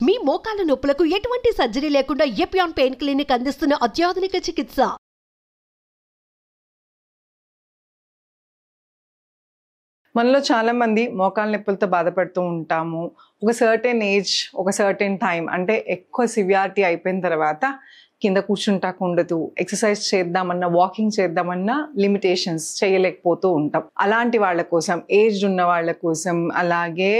మీ మోకాల నొప్పులకు ఎటువంటి సర్జరీ లేకుండా ఎపియాన్ పెయిన్ క్లినిక్ అందిస్తున్న అత్యాధునిక చికిత్స. మనలో చాలా మంది మోకాల నొప్పులతో బాధపడుతూ ఉంటాము. ఒక సర్టెన్ ఏజ్, ఒక సర్టెన్ టైం అంటే ఎక్కువ సివియారిటీ అయిపోయిన తర్వాత కింద కూర్చుంటాకు ఉండదు, ఎక్సర్సైజ్ చేద్దామన్నా, వాకింగ్ చేద్దామన్నా లిమిటేషన్స్ చేయలేకపోతూ ఉంటాం. అలాంటి వాళ్ళ కోసం, ఏజ్డ్ ఉన్న వాళ్ళ కోసం, అలాగే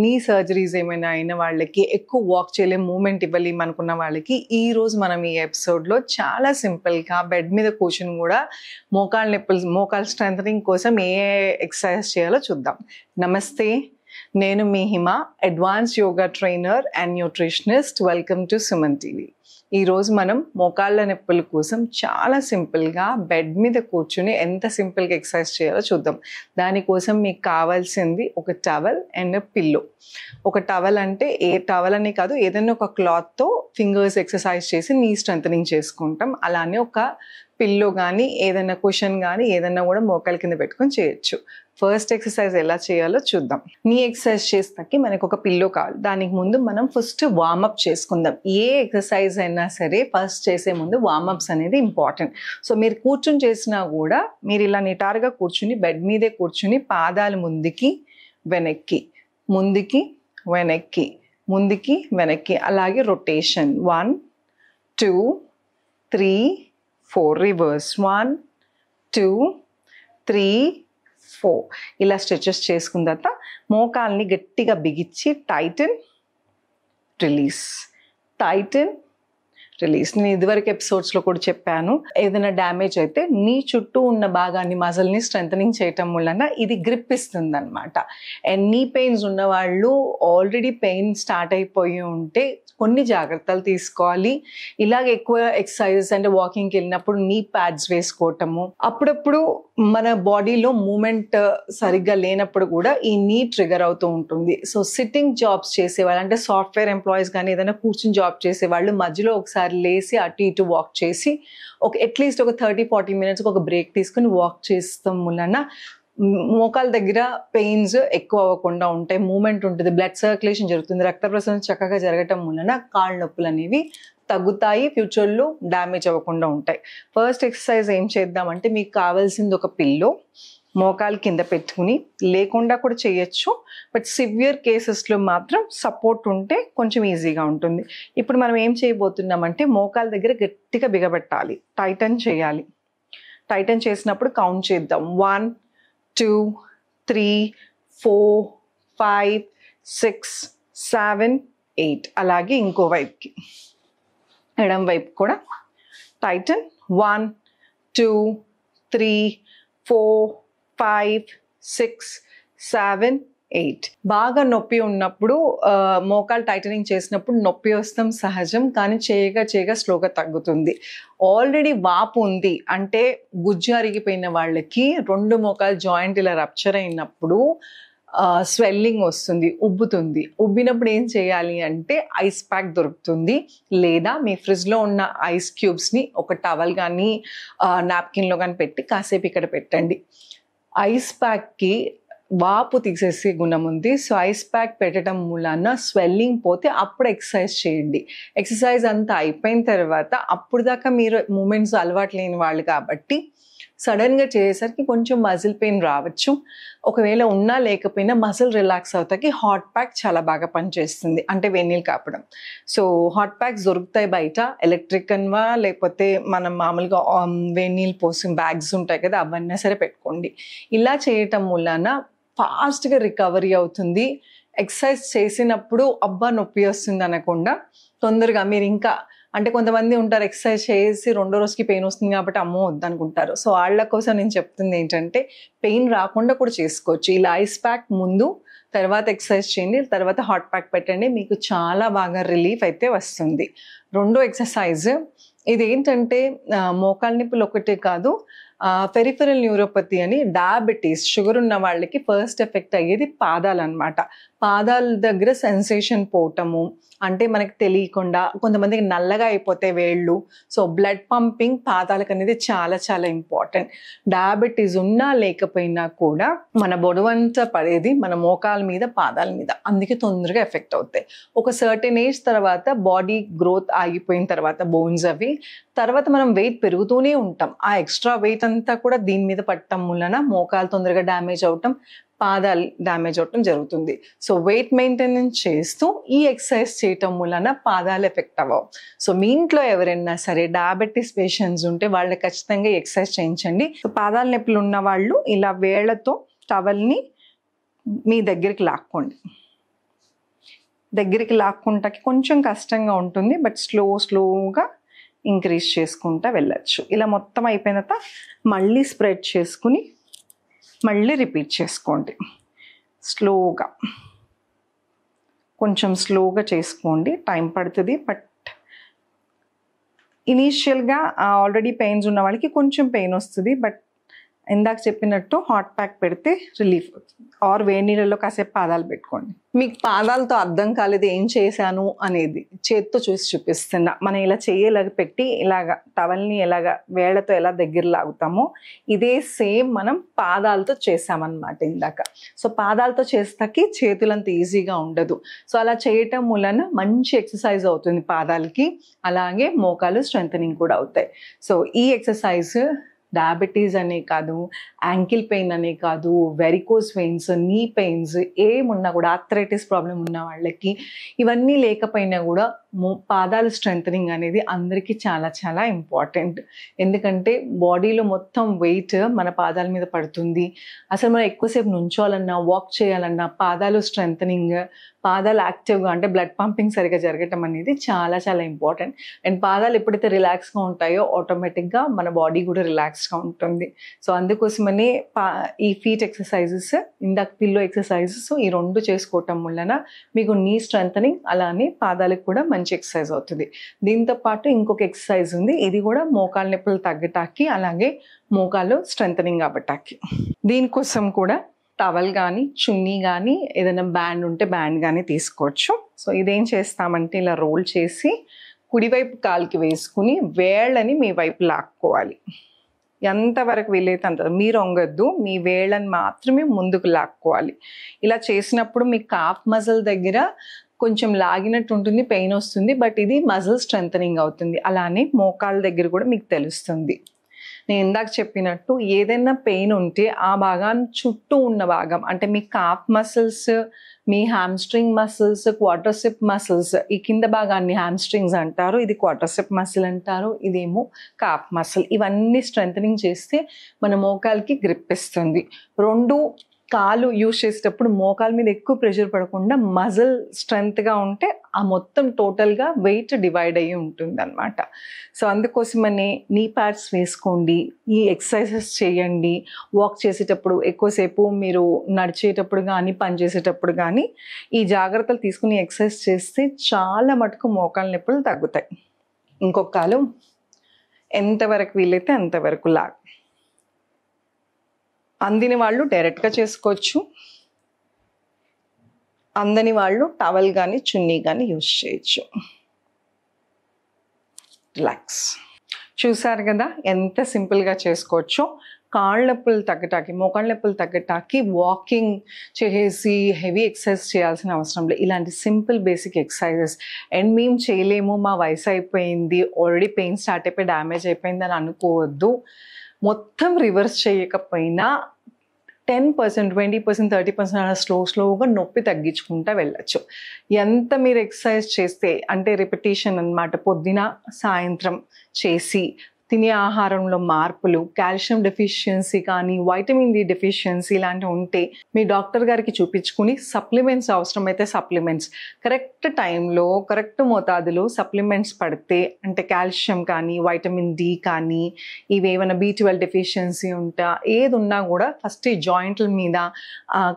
నీ సర్జరీస్ ఏమైనా అయిన వాళ్ళకి, ఎక్కువ వాక్ చేయలేం, మూమెంట్ ఇవ్వలేం అనుకున్న వాళ్ళకి ఈరోజు మనం ఈ ఎపిసోడ్లో చాలా సింపుల్గా బెడ్ మీద కూర్చుని కూడా మోకాల స్ట్రెంథనింగ్ కోసం ఏ ఎక్సర్సైజ్ చేయాలో చూద్దాం. నమస్తే, నేను మీ Hima, advance yoga trainer and nutritionist. Welcome to Suman TV. ఈరోజు మనం మోకాళ్ళ నొప్పుల కోసం చాలా సింపుల్గా బెడ్ మీద కూర్చుని ఎంత సింపుల్గా ఎక్సర్సైజ్ చేయాలో చూద్దాం. దానికోసం మీకు కావాల్సింది ఒక టవల్ అండ్ పిల్లో. ఒక టవల్ అంటే ఏ టవల్ అని కాదు, ఏదైనా ఒక క్లాత్తో ఫింగర్స్ ఎక్సర్సైజ్ చేసి నీ స్ట్రెంథనింగ్ చేసుకుంటాం. అలానే ఒక పిల్లో కానీ, ఏదైనా కుషన్ కానీ, ఏదైనా కూడా మోకాల కింద పెట్టుకొని చేయొచ్చు. ఫస్ట్ ఎక్సర్సైజ్ ఎలా చేయాలో చూద్దాం. నీ ఎక్సర్సైజ్ చేస్తాకి మనకు ఒక పిల్లో కావాలి. దానికి ముందు మనం ఫస్ట్ వార్మప్ చేసుకుందాం. ఏ ఎక్సర్సైజ్ అయినా సరే ఫస్ట్ చేసే ముందు వార్మప్స్ అనేది ఇంపార్టెంట్. సో మీరు కూర్చుని చేసినా కూడా మీరు ఇలా నిటారుగా కూర్చుని బెడ్ మీదే కూర్చుని పాదాలు ముందుకి వెనక్కి, ముందుకి వెనక్కి, ముందుకి వెనక్కి, అలాగే రొటేషన్ 1 2 3 4, రివర్స్ 1 2 3 4. ఇలా స్ట్రెచెస్ చేసుకున్న తర్వాత మోకాల్ని గట్టిగా బిగించి టైటన్ రిలీజ్, టైటన్ రిలీజ్. నేను ఇదివరకు ఎపిసోడ్స్లో కూడా చెప్పాను, ఏదైనా డ్యామేజ్ అయితే నీ చుట్టూ ఉన్న భాగాన్ని, మజిల్ని స్ట్రెంథనింగ్ చేయటం వలన ఇది గ్రిప్ ఇస్తుంది అనమాట. అండ్ నీ పెయిన్స్ ఉన్న వాళ్ళు, ఆల్రెడీ పెయిన్ స్టార్ట్ అయిపోయి ఉంటే కొన్ని జాగ్రత్తలు తీసుకోవాలి. ఇలాగ ఎక్కువ ఎక్సర్సైజెస్ అంటే వాకింగ్కి వెళ్ళినప్పుడు నీ ప్యాడ్స్ వేసుకోవటము, అప్పుడప్పుడు మన బాడీలో మూమెంట్ సరిగ్గా లేనప్పుడు కూడా ఈ నీ ట్రిగర్ అవుతూ ఉంటుంది. సో సిట్టింగ్ జాబ్స్ చేసేవాళ్ళు అంటే సాఫ్ట్వేర్ ఎంప్లాయీస్ కానీ, ఏదైనా కూర్చుని జాబ్ చేసేవాళ్ళు మధ్యలో ఒకసారి లేసి అటు ఇటు వాక్ చేసి అట్లీస్ట్ ఒక 30-40 minutes ఒక బ్రేక్ తీసుకుని వాక్ చేస్తాం వలన మోకాల దగ్గర పెయిన్స్ ఎక్కువ అవ్వకుండా ఉంటాయి, మూమెంట్ ఉంటుంది, బ్లడ్ సర్క్యులేషన్ జరుగుతుంది, రక్త ప్రసరణ చక్కగా జరగటం వలన కాళ్ళ నొప్పులు అనేవి తగ్గుతాయి, ఫ్యూచర్లో డ్యామేజ్ అవ్వకుండా ఉంటాయి. ఫస్ట్ ఎక్సర్సైజ్ ఏం చేద్దామంటే, మీకు కావాల్సింది ఒక పిల్లో. మోకాలు కింద పెట్టుకుని లేకుండా కూడా చేయొచ్చు, బట్ సివియర్ కేసెస్లో మాత్రం సపోర్ట్ ఉంటే కొంచెం ఈజీగా ఉంటుంది. ఇప్పుడు మనం ఏం చేయబోతున్నామంటే, మోకాల దగ్గర గట్టిగా బిగబెట్టాలి, టైటన్ చేయాలి. టైటన్ చేసినప్పుడు కౌంట్ చేద్దాం. 1 2 3 4 5 6 7 8. అలాగే ఇంకో వైపుకి, ఎడం వైపు కూడా టైటన్ 1 2 3 4 5 6 7 8. బాగా నొప్పి ఉన్నప్పుడు మోకాలు టైటనింగ్ చేసినప్పుడు నొప్పి వస్తాం సహజం, కానీ చేయగా స్లోగా తగ్గుతుంది. ఆల్రెడీ వాపు ఉంది అంటే గుజ్జు అరిగిపోయిన వాళ్ళకి 2 మోకాలు జాయింట్ ఇలా రప్చర్ అయినప్పుడు స్వెల్లింగ్ వస్తుంది, ఉబ్బుతుంది. ఉబ్బినప్పుడు ఏం చేయాలి అంటే ఐస్ ప్యాక్ దొరుకుతుంది, లేదా మీ ఫ్రిడ్జ్లో ఉన్న ఐస్ క్యూబ్స్ని ఒక టవల్ కానీ నాప్కిన్లో కానీ పెట్టి కాసేపు ఇక్కడ పెట్టండి. ఐస్ ప్యాక్కి వాపు తీసేసే గుణం ఉంది. సో ఐస్ ప్యాక్ పెట్టడం మూలాన స్వెల్లింగ్ పోతే అప్పుడు ఎక్సర్సైజ్ చేయండి. ఎక్సర్సైజ్ అంతా అయిపోయిన తర్వాత, అప్పుడు దాకా మీరు మూమెంట్స్ అలవాటు లేని వాళ్ళు కాబట్టి సడన్గా చేసేసరికి కొంచెం మజిల్ పెయిన్ రావచ్చు. ఒకవేళ ఉన్నా లేకపోయినా మజిల్ రిలాక్స్ అవుతాకి హాట్ ప్యాక్ చాలా బాగా పనిచేస్తుంది, అంటే వేడినీళ్ళు కాపడం. సో హాట్ ప్యాక్స్ దొరుకుతాయి బయట, ఎలక్ట్రిక్ అన్వా లేకపోతే మనం మామూలుగా వేడినీళ్ళు పోసిన బ్యాగ్స్ ఉంటాయి కదా, అవన్నీ సరే పెట్టుకోండి. ఇలా చేయటం వలన ఫాస్ట్గా రికవరీ అవుతుంది. ఎక్సర్సైజ్ చేసినప్పుడు అబ్బా నొప్పి వస్తుంది అనకుండా తొందరగా మీరు ఇంకా, అంటే కొంతమంది ఉంటారు ఎక్సర్సైజ్ చేసి 2వ రోజుకి పెయిన్ వస్తుంది కాబట్టి అమ్మో వద్దనుకుంటారు. సో వాళ్ళ కోసం నేను చెప్తుంది ఏంటంటే, పెయిన్ రాకుండా కూడా చేసుకోవచ్చు. ఇలా ఐస్ ప్యాక్ ముందు, తర్వాత ఎక్సర్సైజ్ చేయండి, తర్వాత హాట్ ప్యాక్ పెట్టండి, మీకు చాలా బాగా రిలీఫ్ అయితే వస్తుంది. 2వ ఎక్సర్సైజ్ ఇది ఏంటంటే, మోకాళ్ళ నొప్పులు ఒకటే కాదు, పెరిఫెరల్ న్యూరోపతి అని, డయాబెటీస్, షుగర్ ఉన్న వాళ్ళకి ఫస్ట్ ఎఫెక్ట్ అయ్యేది పాదాలు అనమాట. పాదాల దగ్గర సెన్సేషన్ పోవటము, అంటే మనకి తెలియకుండా కొంతమందికి నల్లగా అయిపోతాయి వేళ్ళు. సో బ్లడ్ పంపింగ్ పాదాలకు అనేది చాలా చాలా ఇంపార్టెంట్. డయాబెటీస్ ఉన్నా లేకపోయినా కూడా మన బొడవంతా పడేది మన మోకాల మీద, పాదాల మీద, అందుకే తొందరగా ఎఫెక్ట్ అవుతాయి. ఒక సర్టెన్ ఏజ్ తర్వాత బాడీ గ్రోత్ ఆగిపోయిన తర్వాత బోన్స్ అవి తర్వాత మనం వెయిట్ పెరుగుతూనే ఉంటాం. ఆ ఎక్స్ట్రా వెయిట్ అంతా కూడా దీని మీద పట్టడం వలన మోకాలు తొందరగా డ్యామేజ్ అవటం, పాదాలు డ్యామేజ్ అవటం జరుగుతుంది. సో వెయిట్ మెయింటెనెన్స్ చేస్తూ ఈ ఎక్సర్సైజ్ చేయటం వలన పాదాలు ఎఫెక్ట్ అవ్వవు. సో మీ ఇంట్లో ఎవరైనా సరే డయాబెటీస్ పేషెంట్స్ ఉంటే వాళ్ళకి ఖచ్చితంగా ఎక్సర్సైజ్ చేయించండి. సో పాదాల నొప్పులు ఉన్న వాళ్ళు ఇలా వేళ్లతో టవల్ని మీ దగ్గరికి లాక్కోండి. దగ్గరికి లాక్కుంటాకి కొంచెం కష్టంగా ఉంటుంది, బట్ స్లోగా ఇంక్రీజ్ చేసుకుంటా వెళ్ళచ్చు. ఇలా మొత్తం అయిపోయిన తర్వాత మళ్ళీ స్ప్రెడ్ చేసుకుని మళ్ళీ రిపీట్ చేసుకోండి. స్లోగా, కొంచెం స్లోగా చేసుకోండి, టైం పడుతుంది. బట్ ఇనీషియల్గా ఆల్రెడీ పెయిన్స్ ఉన్న వాళ్ళకి కొంచెం పెయిన్ వస్తుంది, బట్ ఇందాక చెప్పినట్టు హాట్ ప్యాక్ పెడితే రిలీఫ్ అవుతుంది. ఆర్ వేడి నీళ్ళలో కాసేపు పాదాలు పెట్టుకోండి. మీకు పాదాలతో అర్థం కాలేదు ఏం చేశాను అనేది, చేత్తో చూసి చూపిస్తున్నా. మనం ఇలా చెయ్యేలాగా పెట్టి ఇలాగా టవల్ని ఎలాగా వేళ్లతో ఎలా దగ్గర లాగుతామో ఇదే సేమ్ మనం పాదాలతో చేసామన్నమాట ఇందాక. సో పాదాలతో చేస్తాకి చేతులంత ఈజీగా ఉండదు. సో అలా చేయటం వలన మంచి ఎక్సర్సైజ్ అవుతుంది పాదాలకి, అలాగే మోకాలు స్ట్రెంథనింగ్ కూడా అవుతాయి. సో ఈ ఎక్సర్సైజ్ డయాబెటీస్ అనే కాదు, యాంకిల్ పెయిన్ అనే కాదు, వెరికోస్ వెయిన్స్, నీ పెయిన్స్ ఏమున్నా కూడా, ఆర్థరైటిస్ ప్రాబ్లం ఉన్న వాళ్ళకి ఇవన్నీ లేకపోయినా కూడా పాదాలు స్ట్రెంథనింగ్ అనేది అందరికీ చాలా చాలా ఇంపార్టెంట్. ఎందుకంటే బాడీలో మొత్తం వెయిట్ మన పాదాల మీద పడుతుంది. అసలు మనం ఎక్కువసేపు నుంచోవాలన్నా, వాక్ చేయాలన్నా పాదాలు స్ట్రెంథనింగ్, పాదాలు యాక్టివ్గా అంటే బ్లడ్ పంపింగ్ సరిగా జరగటం అనేది చాలా చాలా ఇంపార్టెంట్. అండ్ పాదాలు ఎప్పుడైతే రిలాక్స్గా ఉంటాయో ఆటోమేటిక్గా మన బాడీ కూడా రిలాక్స్గా ఉంటుంది. సో అందుకోసమని ఈ ఫీట్ ఎక్సర్సైజెస్, ఇందాక పిల్లో ఎక్సర్సైజెస్, ఈ రెండు చేసుకోవటం వలన మీకు నీ స్ట్రెంథనింగ్ అలానే పాదాలకు కూడా మంచి ఎక్సర్సైజ్ అవుతుంది. దీంతో పాటు ఇంకొక ఎక్సర్సైజ్ ఉంది, ఇది కూడా మోకాలు నొప్పులు తగ్గటానికి అలాగే మోకాలు స్ట్రెంథనింగ్ అవ్వటానికి. దీనికోసం కూడా టవల్ కానీ, చున్నీ కానీ, ఏదైనా బ్యాండ్ ఉంటే బ్యాండ్ కానీ తీసుకోవచ్చు. సో ఇదేం చేస్తామంటే ఇలా రోల్ చేసి కుడివైపు కాలుకి వేసుకుని వేళ్ళని మీ వైపు లాక్కోవాలి. ఎంతవరకు వీలైతే అంత, మీరు వంగద్దు, మీ వేళ్ళని మాత్రమే ముందుకు లాక్కోవాలి. ఇలా చేసినప్పుడు మీ కాఫ్ మజిల్ దగ్గర కొంచెం లాగినట్టు ఉంటుంది, పెయిన్ వస్తుంది, బట్ ఇది మజిల్ స్ట్రెంథనింగ్ అవుతుంది. అలానే మోకాళ్ళ దగ్గర కూడా మీకు తెలుస్తుంది. నేను ఇందాక చెప్పినట్టు ఏదైనా పెయిన్ ఉంటే ఆ భాగాన్ని చుట్టూ ఉన్న భాగం అంటే మీ కాఫ్ మసిల్స్, మీ హ్యామ్స్ట్రింగ్ మసిల్స్, క్వాడ్రిసెప్ మసిల్స్, ఈ కింద భాగాన్ని హ్యామ్స్ట్రింగ్స్ అంటారు, ఇది క్వాడ్రిసెప్ మసిల్ అంటారు, ఇదేమో కాఫ్ మసిల్. ఇవన్నీ స్ట్రెంథనింగ్ చేస్తే మన మోకాలకి గ్రిప్ ఇస్తుంది. రెండు కాలు యూజ్ చేసేటప్పుడు మోకాల మీద ఎక్కువ ప్రెషర్ పడకుండా మజిల్ స్ట్రెంగ్త్గా ఉంటే ఆ మొత్తం టోటల్గా వెయిట్ డివైడ్ అయ్యి ఉంటుంది అనమాట. సో అందుకోసమని నీ ప్యాడ్స్ వేసుకోండి, ఈ ఎక్సర్సైజెస్ చేయండి. వాక్ చేసేటప్పుడు, ఎక్కువసేపు మీరు నడిచేటప్పుడు కానీ పని చేసేటప్పుడు కానీ ఈ జాగ్రత్తలు తీసుకుని ఎక్సర్సైజ్ చేస్తే చాలా మటుకు మోకాల నొప్పులు తగ్గుతాయి. ఇంకొక కాలు ఎంతవరకు వీలైతే అంతవరకు లాగ్. అందిన వాళ్ళు డైరెక్ట్గా చేసుకోవచ్చు, అందని వాళ్ళు టవల్ కానీ చున్నీ కానీ యూజ్ చేయొచ్చు. రిలాక్స్. చూసారు కదా ఎంత సింపుల్గా చేసుకోవచ్చో. కాళ్ళ నొప్పులు తగ్గటానికి, మోకాళ్ళ నొప్పులు తగ్గటానికి వాకింగ్ చేసి హెవీ ఎక్సర్సైజ్ చేయాల్సిన అవసరం లేదు. ఇలాంటి సింపుల్ బేసిక్ ఎక్సర్సైజెస్. అండ్ మేము చేయలేము, మా వయసు అయిపోయింది, ఆల్రెడీ పెయిన్ స్టార్ట్ అయిపోయి డ్యామేజ్ అయిపోయింది అని అనుకోవద్దు. మొత్తం రివర్స్ చేయకపోయినా 10%, 20%, 30% అలా స్లోగా నొప్పి తగ్గించుకుంటూ వెళ్ళచ్చు. ఎంత మీరు ఎక్సర్సైజ్ చేస్తే అంటే రిపిటేషన్ అన్నమాట, పొద్దున సాయంత్రం చేసి తినే ఆహారంలో మార్పులు, కాల్షియం డెఫిషియన్సీ కానీ వైటమిన్ డి డెఫిషియన్సీ ఇలాంటివి ఉంటే మీ డాక్టర్ గారికి చూపించుకుని సప్లిమెంట్స్ అవసరమైతే సప్లిమెంట్స్ కరెక్ట్ టైంలో కరెక్ట్ మోతాదులో సప్లిమెంట్స్ పడితే, అంటే కాల్షియం కానీ వైటమిన్ డి కానీ ఇవేమైనా B12 డెఫిషియన్సీ ఉంటా ఏది ఉన్నా కూడా ఫస్ట్ ఈ జాయింట్ల మీద,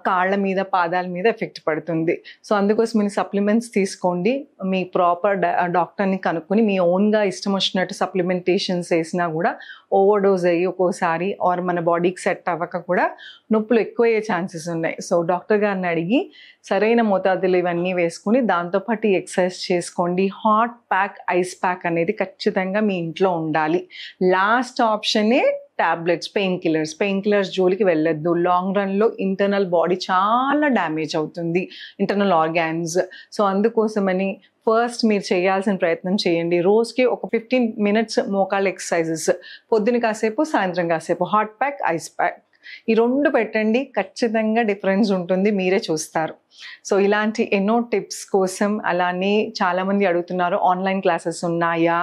కాళ్ళ మీద, పాదాల మీద ఎఫెక్ట్ పడుతుంది. సో అందుకోసం మీరు సప్లిమెంట్స్ తీసుకోండి, మీ ప్రాపర్ డాక్టర్ని కనుక్కొని మీ ఓన్గా ఇష్టం వచ్చినట్టు సప్లిమెంటేషన్స్ చేసినా కూడా ఓవర్డోస్ అయ్యి ఒక్కోసారి ఆర్ మన బాడీకి సెట్ అవ్వక కూడా నొప్పులు ఎక్కువయ్యే ఛాన్సెస్ ఉన్నాయి. సో డాక్టర్ గారిని అడిగి సరైన మోతాదులు ఇవన్నీ వేసుకుని దాంతోపాటు ఎక్సర్సైజ్ చేసుకోండి. హాట్ ప్యాక్, ఐస్ ప్యాక్ అనేది ఖచ్చితంగా మీ ఇంట్లో ఉండాలి. లాస్ట్ ఆప్షనే టాబ్లెట్స్, పెయిన్ కిల్లర్స్ జోలికి వెళ్ళొద్దు. లాంగ్ రన్లో ఇంటర్నల్ బాడీ చాలా డ్యామేజ్ అవుతుంది, ఇంటర్నల్ ఆర్గాన్స్. సో అందుకోసమని ఫస్ట్ మీరు చేయాల్సిన ప్రయత్నం చేయండి. రోజుకి ఒక 15 minutes మోకాళ్ళ ఎక్సర్సైజెస్, పొద్దున కాసేపు సాయంత్రం కాసేపు. హాట్ ప్యాక్, ఐస్ ప్యాక్ ఈ 2 పెట్టండి, ఖచ్చితంగా డిఫరెన్స్ ఉంటుంది, మీరే చూస్తారు. సో ఇలాంటి ఎన్నో టిప్స్ కోసం అలానే చాలామంది అడుగుతున్నారు ఆన్లైన్ క్లాసెస్ ఉన్నాయా,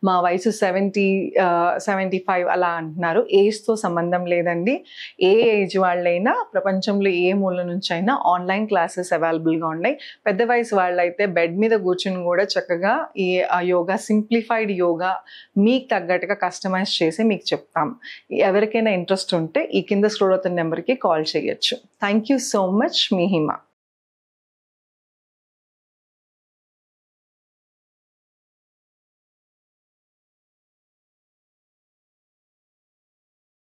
మా వయసు 70-75 అలా అంటున్నారు. ఏజ్తో సంబంధం లేదండి. ఏ ఏజ్ వాళ్ళైనా ప్రపంచంలో ఏ మూల నుంచి అయినా ఆన్లైన్ క్లాసెస్ అవైలబుల్గా ఉన్నాయి. పెద్ద వయసు వాళ్ళైతే బెడ్ మీద కూర్చుని కూడా చక్కగా ఈ యోగా, సింప్లిఫైడ్ యోగా మీకు తగ్గట్టుగా కస్టమైజ్ చేసి మీకు చెప్తాం. ఎవరికైనా ఇంట్రెస్ట్ ఉంటే ఈ కింద స్క్రోల్ అవుతున్న నెంబర్కి కాల్ చేయొచ్చు. Thank you so much. Me Hima.